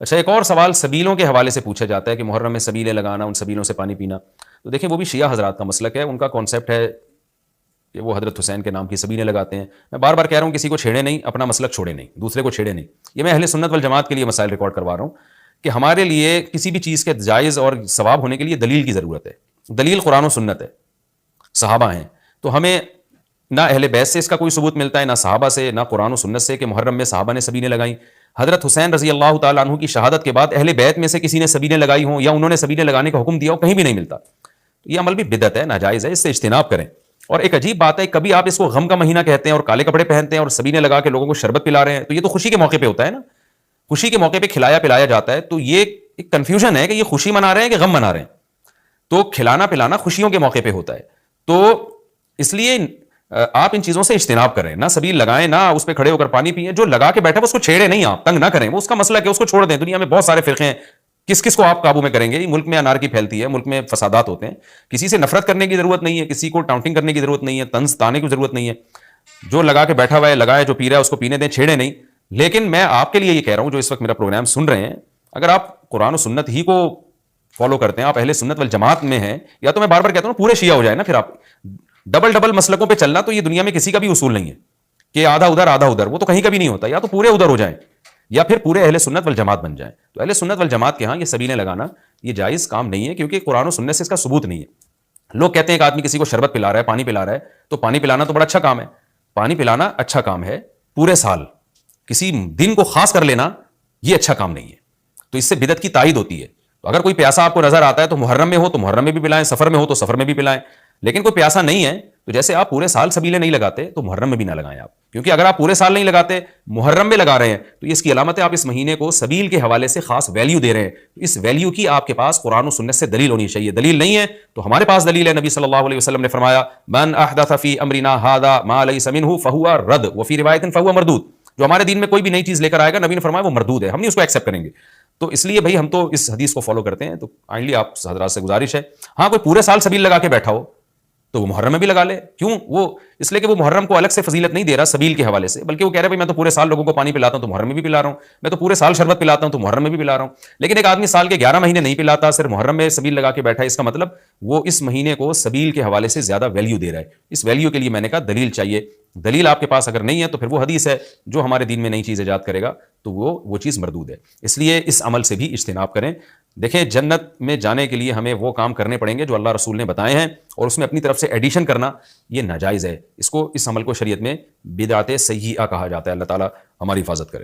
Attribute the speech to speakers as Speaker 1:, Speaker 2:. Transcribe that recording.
Speaker 1: اچھا، ایک اور سوال سبیلوں کے حوالے سے پوچھا جاتا ہے کہ محرم میں سبیلیں لگانا، ان سبیلوں سے پانی پینا. تو دیکھیں وہ بھی شیعہ حضرات کا مسلک ہے، ان کا کانسیپٹ ہے کہ وہ حضرت حسین کے نام کی سبیلیں لگاتے ہیں. میں بار بار کہہ رہا ہوں کسی کو چھیڑے نہیں، اپنا مسلک چھوڑے نہیں، دوسرے کو چھیڑے نہیں. یہ میں اہل سنت والجماعت کے لیے مسائل ریکارڈ کروا رہا ہوں کہ ہمارے لیے کسی بھی چیز کے جائز اور ثواب ہونے کے لیے دلیل کی ضرورت ہے. دلیل قرآن و سنت ہے، صحابہ ہیں. تو ہمیں نہ اہل بیت سے اس کا کوئی ثبوت ملتا ہے، نہ صحابہ سے، نہ قرآن و سنت سے کہ محرم میں صحابہ نے سبیلیں لگائیں. حضرت حسین رضی اللہ تعالیٰ عنہ کی شہادت کے بعد اہل بیت میں سے کسی نے سبیلیں لگائی ہوں یا انہوں نے سبیلیں لگانے کا حکم دیا ہو، کہیں بھی نہیں ملتا. یہ عمل بھی بدعت ہے، ناجائز ہے، اس سے اجتناب کریں. اور ایک عجیب بات ہے، کبھی آپ اس کو غم کا مہینہ کہتے ہیں اور کالے کپڑے پہنتے ہیں اور سبیلیں لگا کے لوگوں کو شربت پلا رہے ہیں. تو یہ تو خوشی کے موقع پہ ہوتا ہے نا، خوشی کے موقع پہ کھلایا پلایا جاتا ہے. تو یہ ایک کنفیوژن ہے کہ یہ خوشی منا رہے ہیں کہ غم منا رہے ہیں. تو کھلانا پلانا خوشیوں کے موقع پہ ہوتا ہے. تو اس لیے آپ ان چیزوں سے اجتناب کریں، نہ سبیل لگائیں، نہ اس پہ کھڑے ہو کر پانی پئیں. جو لگا کے بیٹھا اس کو چھیڑے نہیں، آپ تنگ نہ کریں، وہ اس کا مسئلہ ہے، اس کو چھوڑ دیں. دنیا میں بہت سارے فرقے ہیں، کس کس کو آپ قابو میں کریں گے؟ ملک میں انارکی پھیلتی ہے، ملک میں فسادات ہوتے ہیں. کسی سے نفرت کرنے کی ضرورت نہیں ہے، کسی کو ٹاؤنٹنگ کرنے کی ضرورت نہیں ہے، طنز تانے کی ضرورت نہیں ہے. جو لگا کے بیٹھا ہوا ہے لگائے، جو پی رہا ہے اس کو پینے دیں، چھیڑے نہیں. لیکن میں آپ کے لیے یہ کہہ رہا ہوں جو اس وقت میرا پروگرام سن رہے ہیں، اگر آپ قرآن و سنت ہی کو فالو کرتے ہیں، آپ اہل سنت والجماعت میں ہیں، یا تو میں بار بار کہتا ہوں پورے شیعہ ہو جائیں نا. پھر آپ ڈبل مسلکوں پہ چلنا تو یہ دنیا میں کسی کا بھی اصول نہیں ہے کہ آدھا ادھر آدھا ادھر، وہ تو کہیں کا بھی نہیں ہوتا. یا تو پورے ادھر ہو جائیں یا پھر پورے اہل سنت والجماعت بن جائیں. تو اہل سنت والجماعت کے ہاں یہ سبیلیں لگانا یہ جائز کام نہیں ہے، کیونکہ قرآن و سنت سے اس کا ثبوت نہیں ہے. لوگ کہتے ہیں کہ آدمی کسی کو شربت پلا رہا ہے، پانی پلا رہا ہے، تو پانی پلانا تو بڑا اچھا کام ہے. پانی پلانا اچھا کام ہے، پورے سال کسی دن کو خاص کر لینا یہ اچھا کام نہیں ہے. تو اس سے بدعت کی تائید ہوتی ہے. تو اگر کوئی پیاسا آپ کو نظر آتا ہے تو محرم میں ہو تو محرم میں بھی پلائیں، سفر میں ہو تو سفر میں بھی پلائیں. لیکن کوئی پیاسا نہیں ہے تو جیسے آپ پورے سال سبیلیں نہیں لگاتے تو محرم میں بھی نہ لگائیں آپ. کیونکہ اگر آپ پورے سال نہیں لگاتے، محرم میں لگا رہے ہیں، تو یہ اس کی علامت ہے آپ اس مہینے کو سبیل کے حوالے سے خاص ویلیو دے رہے ہیں. اس ویلیو کی آپ کے پاس قرآن و سنت سے دلیل ہونی چاہیے. دلیل نہیں ہے تو ہمارے پاس دلیل ہے. نبی صلی اللہ علیہ وسلم نے فرمایا من احدث فی امرنا ھذا ما لیس منہ فہو رد وفی روایت فہو مردود. جو ہمارے دین میں کوئی بھی نئی چیز لے کر آئے گا، نبی نے فرمایا وہ مردود ہے، ہم نہیں اس کو ایکسیپٹ کریں گے. تو اس لیے بھائی ہم تو اس حدیث کو فالو کرتے ہیں. تو کائنڈلی آپ حضرات سے گزارش ہے، ہاں کوئی پورے سال سبیل لگا کے بیٹھا ہو تو وہ محرم میں بھی لگا لے. کیوں؟ وہ اس لیے کہ وہ محرم کو الگ سے فضیلت نہیں دے رہا سبیل کے حوالے سے، بلکہ وہ کہہ رہا ہے میں تو پورے سال لوگوں کو پانی پلاتا ہوں تو محرم میں بھی پلا رہا ہوں، میں تو پورے سال شربت پلاتا ہوں تو محرم میں بھی پلا رہا ہوں. لیکن ایک آدمی سال کے 11 مہینے نہیں پلاتا، صرف محرم میں سبیل لگا کے بیٹھا ہے، اس کا مطلب وہ اس مہینے کو سبیل کے حوالے سے زیادہ ویلیو دے رہا ہے. اس ویلیو کے لیے میں نے کہا دلیل چاہیے. دلیل آپ کے پاس اگر نہیں ہے تو پھر وہ حدیث ہے جو ہمارے دین میں نئی چیز ایجاد کرے گا تو وہ چیز مردود ہے. اس لیے اس عمل سے بھی اجتناب کریں. دیکھیں جنت میں جانے کے لیے ہمیں وہ کام کرنے پڑیں گے جو اللہ رسول نے بتائے ہیں، اور اس میں اپنی طرف سے ایڈیشن کرنا یہ ناجائز ہے. اس عمل کو شریعت میں بدعت سیئہ کہا جاتا ہے. اللہ تعالیٰ ہماری حفاظت کرے.